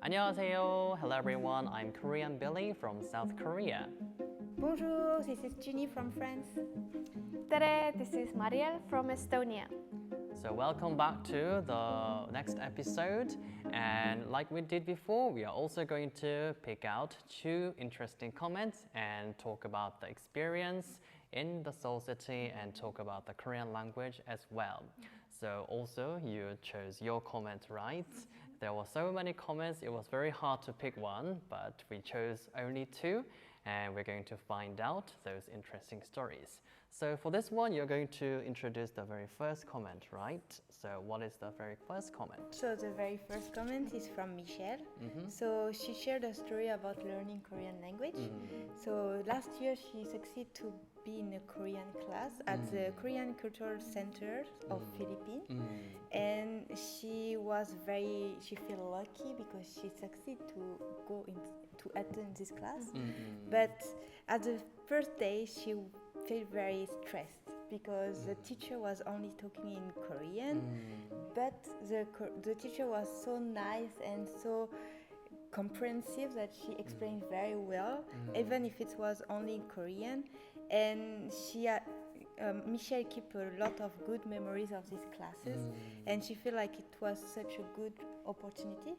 안녕하세요. Hello everyone. I'm Korean Billy from South Korea. Bonjour, this is Genie from France. 𝗲𝗽𝗶𝗀𝗃, this is Mariel from Estonia. So welcome back to the next episode, and like we did before, we are also going to pick out 2 interesting comments and talk about the experience in the Seoul city and talk about the Korean language as well. So also you chose your comment right. There were so many comments, it was very hard to pick one, but we chose only 2. And we're going to find out those interesting stories. So for this one, you're going to introduce the very first comment, right? So what is the very first comment? So the very first comment is from Michelle. So she shared a story about learning Korean language. So last year she succeeded to be in a Korean class at the Korean Cultural Center of Philippines. And she felt lucky because she succeeded to to attend this class. But at the first day, she felt very stressed because the teacher was only talking in Korean, but the teacher was so nice and so comprehensive that she explained very well, even if it was only in Korean. And Michelle kept a lot of good memories of these classes, and she felt like it was such a good opportunity.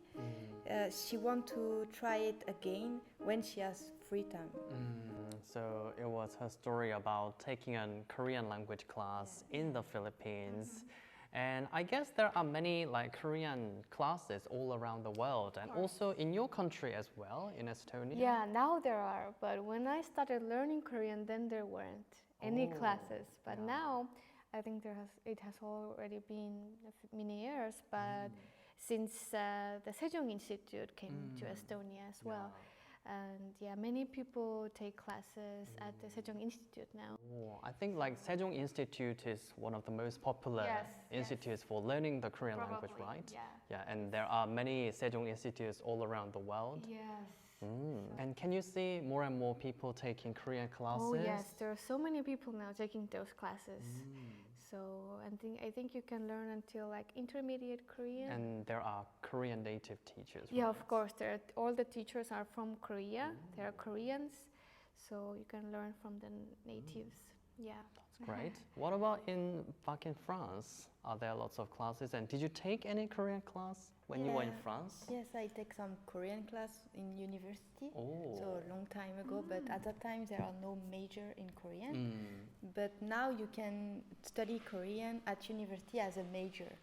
She wants to try it again when she has free time. So it was her story about taking a Korean language class in the Philippines. And I guess there are many Korean classes all around the world, and also in your country as well, in Estonia. Yeah, now there are, but when I started learning Korean, then there weren't any classes. But now, I think it has already been many years, but since the Sejong Institute came to Estonia as well. And yeah, many people take classes at the Sejong Institute now. Oh, I think Sejong Institute is one of the most popular institutes for learning the Korean language, right? Yeah, and there are many Sejong Institutes all around the world. Yes. And can you see more and more people taking Korean classes? Oh yes, there are so many people now taking those classes. So I think you can learn until intermediate Korean. And there are Korean native teachers. Yeah, right? of course. All the teachers are from Korea. They are Koreans, so you can learn from the natives. Yeah. That's great. What about back in France? Are there lots of classes? And did you take any Korean class when you were in France? Yes, I take some Korean class in university. So a long time ago, but at that time there are no major in Korean. But now you can study Korean at university as a major,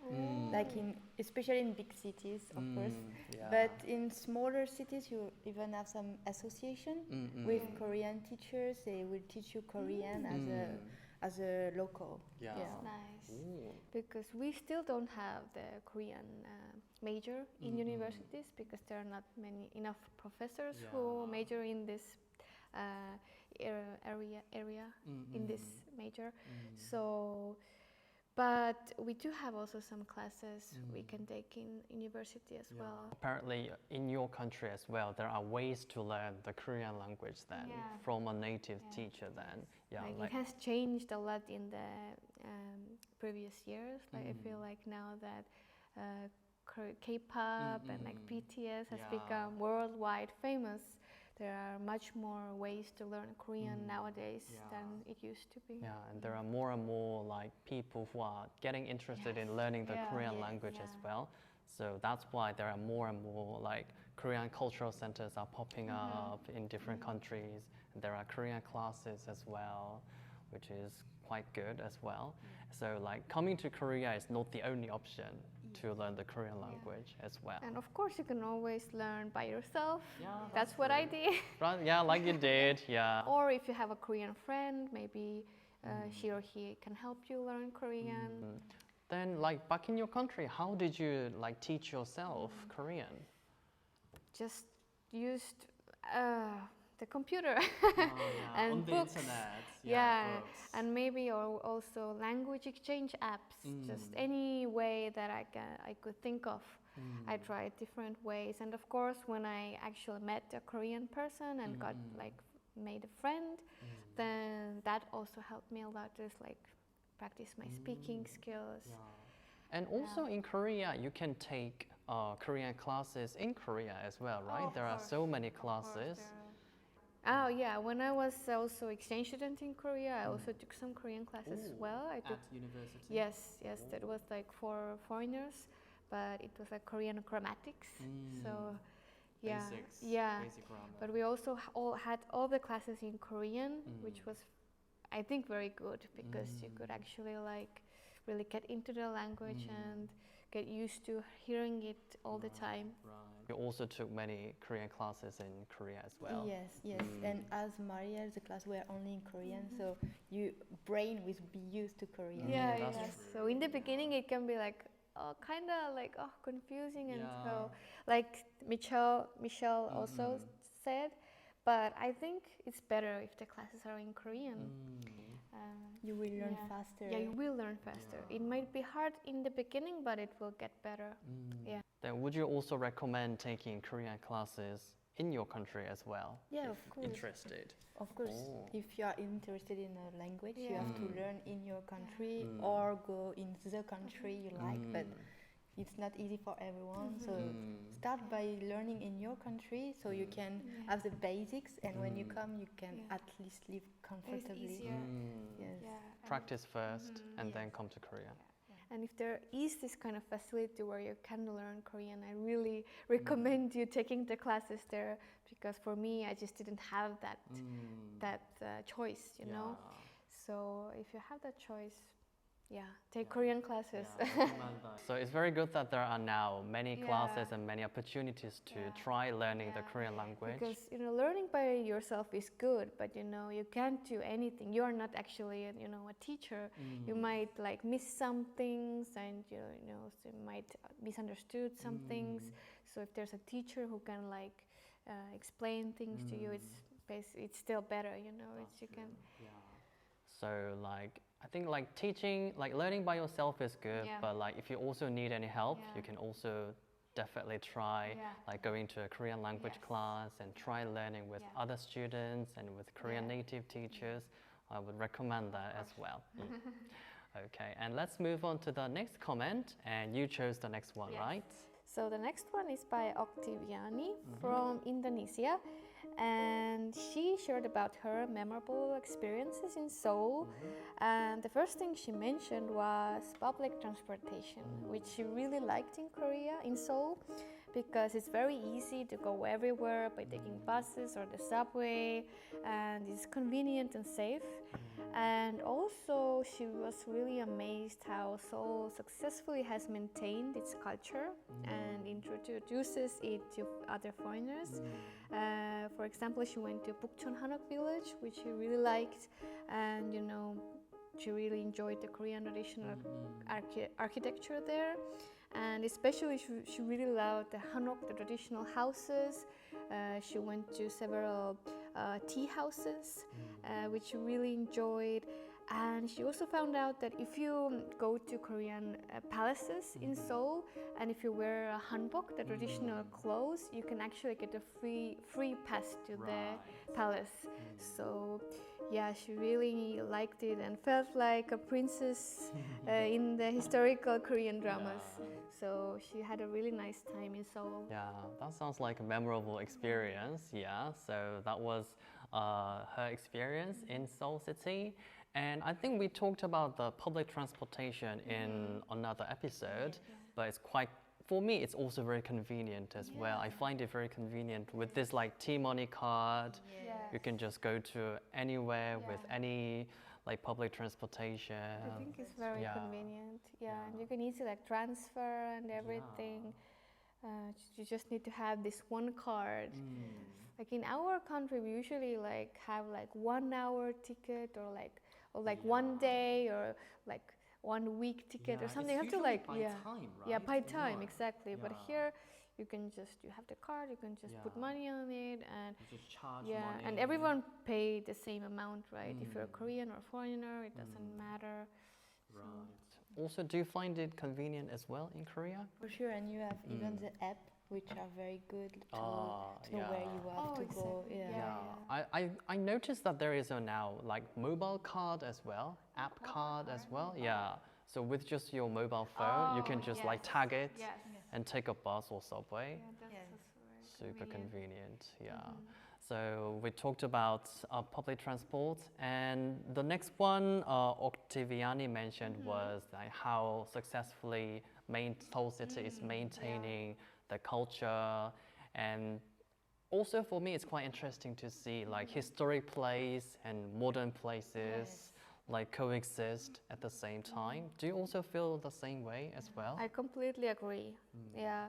especially in big cities, of course. Yeah. But in smaller cities, you even have some association with Korean teachers. They will teach you Korean as a local. Yeah. That's nice. Because we still don't have the Korean major in universities because there are not enough professors who major in this area in this major. So, but we do have also some classes we can take in university as well. Apparently, in your country as well, there are ways to learn the Korean language then from a native teacher then. Yeah, it has changed a lot in the previous years. I feel like now that K-pop and BTS has become worldwide famous, there are much more ways to learn Korean nowadays than it used to be. Yeah, and there are more and more people who are getting interested in learning the Korean language as well. So that's why there are more and more Korean cultural centers are popping up in different countries. And there are Korean classes as well, which is quite good as well. So coming to Korea is not the only option to learn the Korean language as well. And of course you can always learn by yourself. Yeah, that's what I did. Right, yeah, like you did, yeah. Or if you have a Korean friend, maybe she or he can help you learn Korean. Then back in your country, how did you teach yourself Korean? Just used the computer and on books. The internet. Books. And maybe also language exchange apps. Just any way that I could think of. I tried different ways, and of course, when I actually met a Korean person and got made a friend, then that also helped me a lot. Just practice my speaking skills. And also in Korea, you can take Korean classes in Korea as well, right? Of There are course, so many of course classes. Oh yeah, when I was also exchange student in Korea, I also took some Korean classes as well. I took, at university? yes, that was like for foreigners, but it was like Korean grammatics. So yeah, Basics, yeah. basic grammar. But we also had all the classes in Korean, which was, I think, very good because you could actually like really get into the language and get used to hearing it all the time. Right. You also took many Korean classes in Korea as well. Yes. And as Mariel, the class were only in Korean, so your brain will be used to Korean. Yeah, that's yeah. true. So in the beginning, it can be like kind of like confusing, and Yeah. so like Michelle also said, but I think it's better if the classes are in Korean. You will learn faster. Yeah, you will learn faster. It might be hard in the beginning, but it will get better. Yeah. Then would you also recommend taking Korean classes in your country as well? Yeah, if of course. Interested. Of course, Oh. if you are interested in a language, you Yeah. have to learn in your country or go in the country you like, but it's not easy for everyone. So start by learning in your country so you can have the basics, and when you come, you can at least live comfortably. It's easier. Yes. Yeah. Practice first and then come to Korea. And if there is this kind of facility where you can learn Korean, I really recommend you taking the classes there, because for me, I just didn't have that choice, you know. So if you have that choice, take Korean classes. So it's very good that there are now many Yeah. classes and many opportunities to try learning the Korean language. Because learning by yourself is good, but you can't do anything. You are not actually a teacher. You might like miss some things, and so you might misunderstood some things. So if there's a teacher who can like explain things to you, it's still better. It's you can. So like I think like teaching, like learning by yourself is good, but like if you also need any help, you can also definitely try like going to a Korean language class and try learning with other students and with Korean native teachers. I would recommend that as well. Okay, and let's move on to the next comment, and you chose the next one, right? So the next one is by Oktiviani from Indonesia, and she shared about her memorable experiences in Seoul. And the first thing she mentioned was public transportation, which she really liked in Korea, in Seoul, because it's very easy to go everywhere by taking buses or the subway, and it's convenient and safe. And also she was really amazed how Seoul successfully has maintained its culture and introduces it to other foreigners. For example, she went to Bukchon Hanok village, which she really liked, and she really enjoyed the Korean traditional architecture there. And especially she really loved the Hanok, the traditional houses. She went to several tea houses, which she really enjoyed. And she also found out that if you go to Korean palaces in Seoul, and if you wear a hanbok, the traditional clothes, you can actually get a free pass to the palace. So yeah, she really liked it and felt like a princess in the historical Korean dramas. So she had a really nice time in Seoul. Yeah, that sounds like a memorable experience. Yeah, so that was her experience in Seoulcity. And I think we talked about the public transportation in another episode, but it's quite, for me, it's also very convenient as well. I find it very convenient with this like T-money card. You can just go to anywhere with any like public transportation. I think it's very convenient. And you can easily like transfer and everything. You just need to have this one card. Like in our country, we usually like have like 1 hour ticket or like 1 day or like 1 week ticket or something. You have to like by time, right? Yeah, by time, exactly. But here you have the card, you can just put money on it, and you just charge money. and everyone pay the same amount, right? If you're a Korean or foreigner, it doesn't matter. Right. Also, do you find it convenient as well in Korea? For sure, and you have even the app, which are very good to know where you have to go. I noticed that there is a now like mobile card as well, app card as well. Yeah. So with just your mobile phone, you can just like tag it and take a bus or subway. Yeah, that's Yes. also very Super convenient, yeah. Mm-hmm. So we talked about public transport, and the next one Oktiviani mentioned was like how successfully Seoulcity is maintaining the culture, and also for me it's quite interesting to see like historic place and modern places like coexist at the same time. Do you also feel the same way as well? I completely agree. Yeah,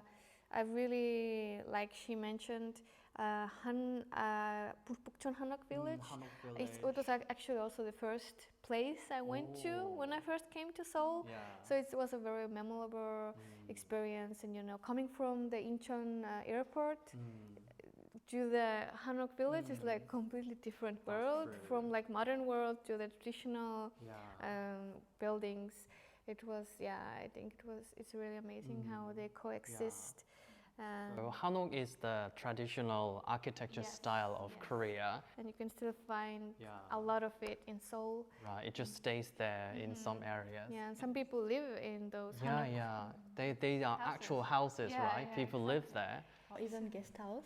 I really like she mentioned Bukchon Hanok village. It was actually also the first place I went to when I first came to Seoul. Yeah. So it was a very memorable experience, and you know, coming from the Incheon airport to the Hanok village is like completely different world from like modern world to the traditional buildings. It was, I think it's really amazing how they coexist. So Hanok is the traditional architecture style of Korea. And you can still find a lot of it in Seoul. Right, it just stays there in some areas. Yeah, and some people live in those Yeah, Hanok they are actual houses, right? People live there. Or even guest house.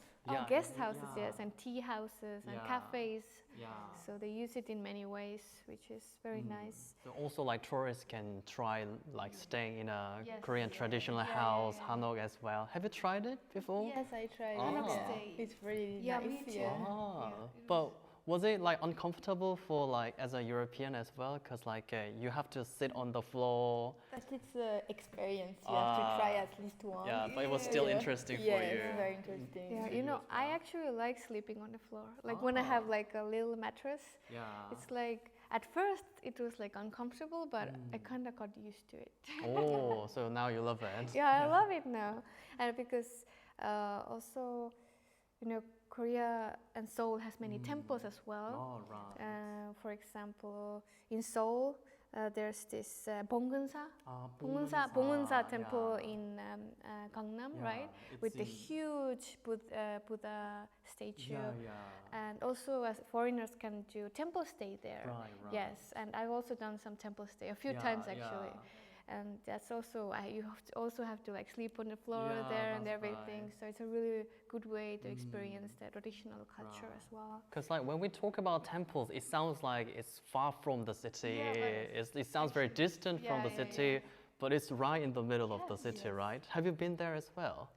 guest houses, yes, and tea houses and cafes. Yeah. So they use it in many ways, which is very nice. So also like tourists can try like staying in a Korean traditional house, Hanok as well. Have you tried it before? Yes, I tried. Hanok stay. It's really Yeah, nice. me too. Ah, but was it like uncomfortable for like as a European as well? Because like you have to sit on the floor. But it's an experience. You have to try at least once. Yeah, but it was still interesting for you. It's very interesting. Yeah, you know, I actually like sleeping on the floor. Like when I have like a little mattress, Yeah. it's like at first it was like uncomfortable, but I kind of got used to it. Oh, so now you love it. Yeah, I love it now, and because also, you know, Korea and Seoul has many temples as well. Oh, right. For example, in Seoul, there's this Bongwonsa temple in Gangnam, right? With the huge Buddha statue. And also, as foreigners can do temple stay there. Right. Yes, and I've also done some temple stay a few times actually. And that's also you also have to like sleep on the floor there and everything. right. So it's a really good way to experience the traditional culture as well. Because like when we talk about temples, it sounds like it's far from the city. It sounds very distant from the city, but it's right in the middle of the city, right? Have you been there as well?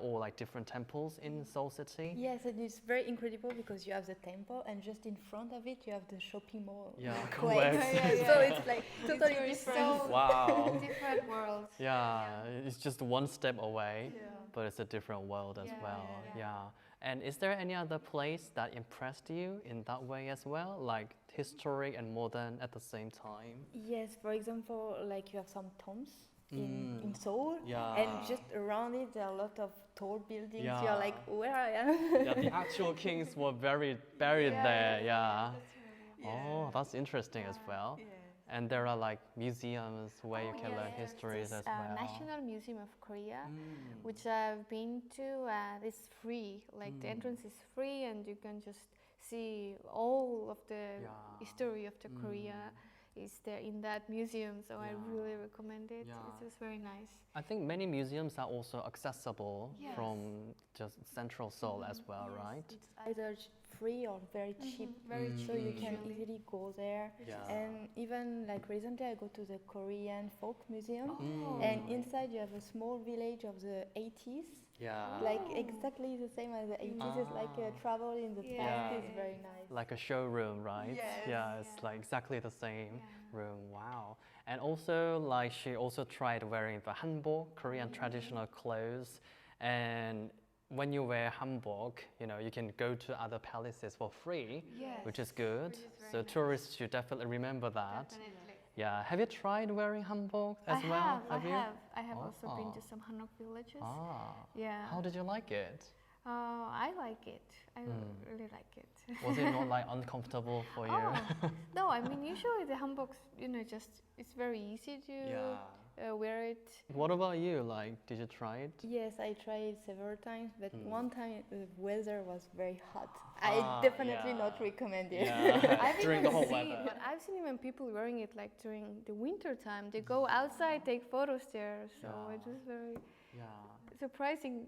Or like different temples in Seoulcity? Yes, and it's very incredible because you have the temple and just in front of it you have the shopping mall. Yeah, Place. correct. So it's like totally different. So Wow. different worlds. Yeah, it's just one step away, but it's a different world as well. Yeah. And is there any other place that impressed you in that way as well, like historic and modern at the same time? Yes, for example, like you have some tombs in Seoul, Yeah. and just around it there are a lot of tall buildings. Yeah. You're like, where I am? Yeah, the actual kings were buried there. Yeah. Oh, that's interesting as well. And there are like museums where you can learn histories as well. National Museum of Korea, which I've been to, and it's free. Like the entrance is free, and you can just see all of the history of the Korea is there in that museum. So I really recommend it. It's just very nice. I think many museums are also accessible from just central Seoul as well, right? It's either free or very cheap. Very cheap. So you can easily go there. Yeah. And even like recently I go to the Korean Folk Museum, and inside you have a small village of the 80s. Yeah. Like exactly the same as the 80s. It's like a travel in the past. It's very nice. Like a showroom, right? Yes. It's like exactly the same room. Wow. And also, like she also tried wearing the hanbok, Korean traditional clothes, and when you wear hanbok, you know, you can go to other palaces for free, which is good. So tourists should definitely remember that. Definitely. Yeah. Have you tried wearing hanbok as well? I have also been to some Hanok villages. Ah. Yeah. How did you like it? I like it. I really like it. Was it not like uncomfortable for you? No, I mean usually the hanboks, you know, just it's very easy to wear it. What about you? Like, did you try it? Yes, I tried it several times, but one time the weather was very hot. I definitely not recommend it. I've During the whole seen, weather. but I've seen even people wearing it like during the winter time. They go outside, take photos there. So it was very Yeah. surprising.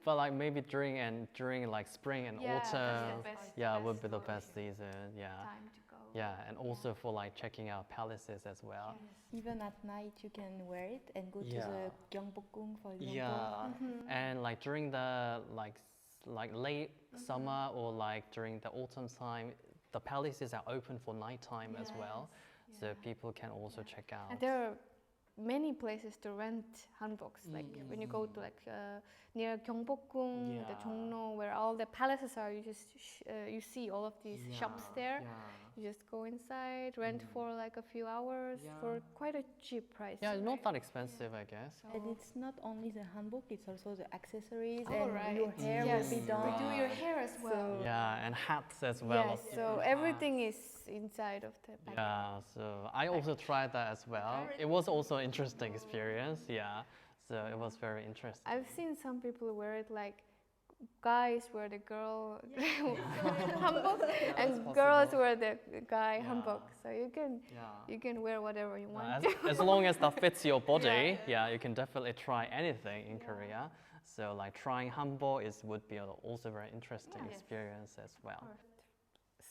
But like maybe during like spring and Yeah, autumn, that's the best- yeah, the would best be the holiday best season. Yeah. Time to go. Yeah, and also for like checking out palaces as well. Even at night, you can wear it and go to Yeah. the gyeongbokgung, for example. Yeah, and like during the like late summer or like during the autumn time, the palaces are open for nighttime as well, so people can also check out. And there are many places to rent hanboks. Like when you go to like near Gyeongbokgung, the Yeah. Jongno, where all the palaces are, you just you see all of these shops there. You just go inside, rent for like a few hours for quite a cheap price. Yeah, it's not that expensive, I guess. And it's not only the hanbok, it's also the accessories Oh, and right. your hair Yes, will be done. we do your hair as well. Yeah, and hats as well. Yes, so everything is inside of the package. Yeah, so I also tried that as well. It was also an interesting experience, yeah. So it was very interesting. I've seen some people wear it like guys wear the girl hanbok and girls wear the guy hanbok. So you can wear whatever you want. As long as that fits your body, yeah, you can definitely try anything in Korea. So like trying hanbok would be also a very interesting experience as well.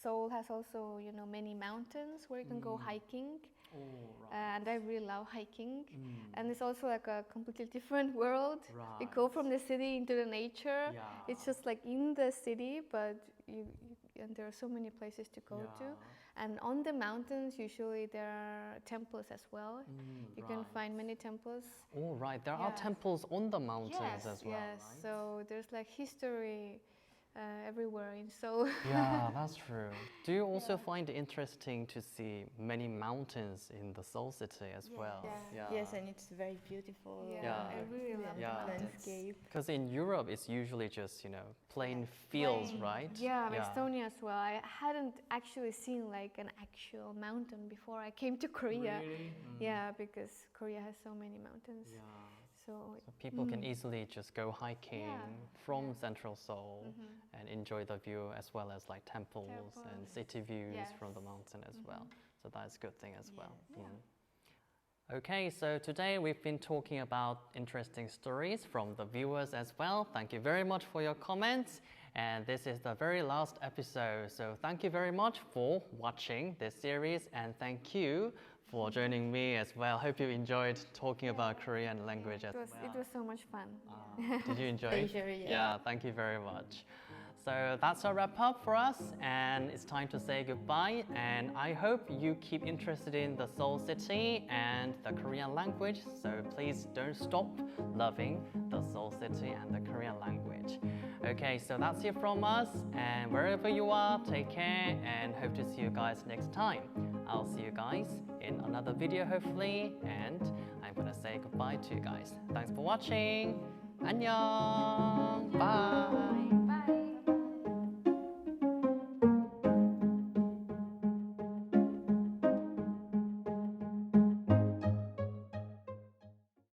Seoul has also, you know, many mountains where you can go hiking. Oh, right. And I really love hiking. And it's also like a completely different world. You Right. go from the city into the nature. Yeah. It's just like in the city, but and there are so many places to go to. And on the mountains, usually there are temples as well. You can find many temples. Oh, right. There are temples on the mountains as well, Yes, right? so there's like history everywhere in Seoul. Yeah, that's true. Do you also find it interesting to see many mountains in the Seoulcity as well? Yes, and it's very beautiful. I really love landscape. Because in Europe, it's usually just, you know, plain fields, right? Yeah, Estonia as well. I hadn't actually seen like an actual mountain before I came to Korea. Really? Yeah, because Korea has so many mountains. So people can easily just go hiking from central Seoul and enjoy the view as well as like temples and city views from the mountain as well. So that's a good thing as well. Okay, so today we've been talking about interesting stories from the viewers as well. Thank you very much for your comments. And this is the very last episode. So thank you very much for watching this series, and thank you for joining me as well. Hope you enjoyed talking about Korean language as well. it was so much fun. Did you enjoy it? Pleasure, Yeah, thank you very much. So that's a wrap up for us, and it's time to say goodbye. And I hope you keep interested in the Seoulcity and the Korean language. So please don't stop loving the Seoulcity and the Korean language. Okay, so that's it from us. And wherever you are, take care and hope to see you guys next time. I'll see you guys in another video hopefully. And I'm gonna say goodbye to you guys. Thanks for watching. 안녕. Bye.